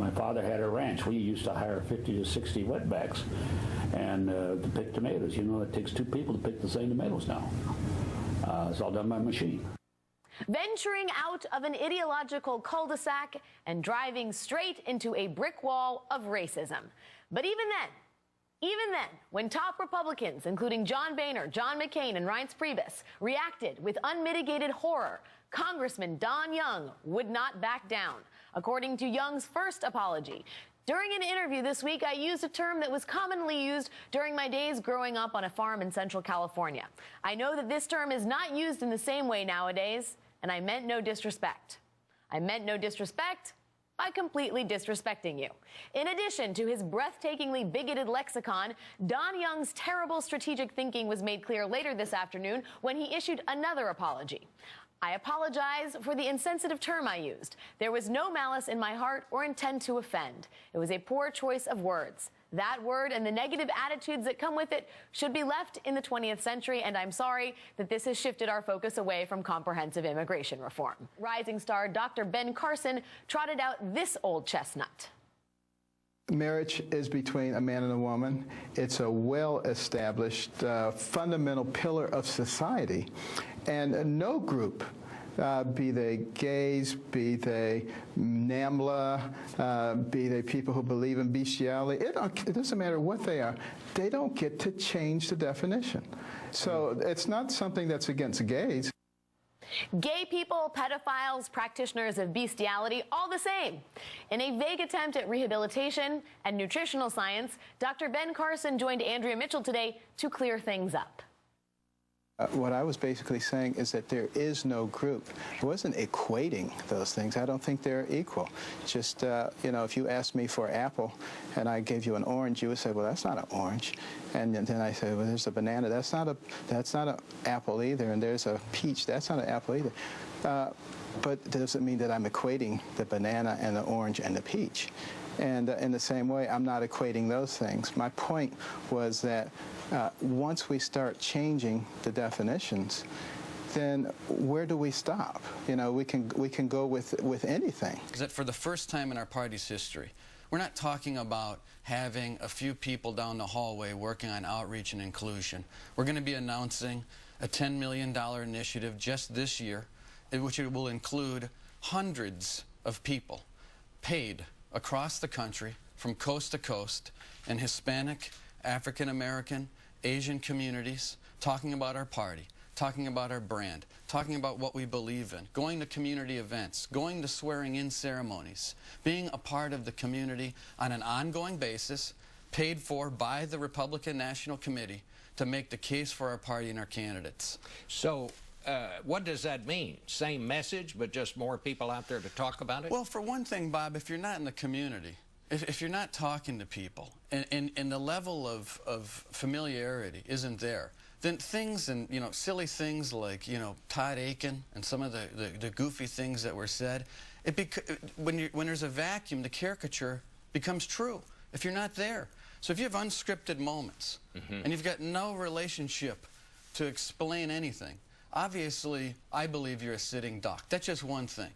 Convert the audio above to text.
My father had a ranch. We used to hire 50 to 60 wetbacks and to pick tomatoes. You know, it takes 2 people to pick the same tomatoes now. It's all done by machine. Venturing out of an ideological cul-de-sac and driving straight into a brick wall of racism. But even then, when top Republicans, including John Boehner, John McCain, and Reince reacted with unmitigated horror, Congressman Don Young would not back down. According to Young's first apology, during an interview this week, I used a term that was commonly used during my days growing up on a farm in Central California. I know that this term is not used in the same way nowadays, and I meant no disrespect. I meant no disrespect by completely disrespecting you. In addition to his breathtakingly bigoted lexicon, Don Young's terrible strategic thinking was made clear later this afternoon when he issued another apology. I apologize for the insensitive term I used. There was no malice in my heart or intent to offend. It was a poor choice of words. That word and the negative attitudes that come with it should be left in the 20th century, and I'm sorry that this has shifted our focus away from comprehensive immigration reform. Rising star Dr. Ben Carson trotted out this old chestnut. Marriage is between a man and a woman. It's a well-established, fundamental pillar of society. And no group, be they gays, be they Nambla, be they people who believe in bestiality, it doesn't matter what they are, they don't get to change the definition. So it's not something that's against gays. Gay people, pedophiles, practitioners of bestiality, all the same. In a vague attempt at rehabilitation and nutritional science, Dr. Ben Carson joined Andrea Mitchell today to clear things up. What I was basically saying is that there is no group. I wasn't equating those things. I don't think they're equal. Just, you know, if you asked me for apple and I gave you an orange, you would say, well, that's not an orange. And then I say, well, there's a banana. That's not an apple either. And there's a peach. That's not an apple either. But it doesn't mean that I'm equating the banana and the orange and the peach. And in the same way, I'm not equating those things. My point was that once we start changing the definitions, then where do we stop? You know, we can go with anything. Is that for the first time in our party's history, we're not talking about having a few people down the hallway working on outreach and inclusion. We're going to be announcing a $10 million initiative just this year, which will include hundreds of people paid across the country from coast to coast in Hispanic, African American, Asian communities, talking about our party, talking about our brand, talking about what we believe in, going to community events, going to swearing-in ceremonies, being a part of the community on an ongoing basis, paid for by the Republican National Committee to make the case for our party and our candidates. So what does that mean? Same message, but just more people out there to talk about it? Well, for one thing, Bob, if you're not in the community, if you're not talking to people, and the level of familiarity isn't there, then things and, you know, silly things like, you know, Todd Aiken and some of the goofy things that were said, when there's a vacuum, the caricature becomes true if you're not there. So if you have unscripted moments and you've got no relationship to explain anything, obviously, I believe you're a sitting duck. That's just one thing.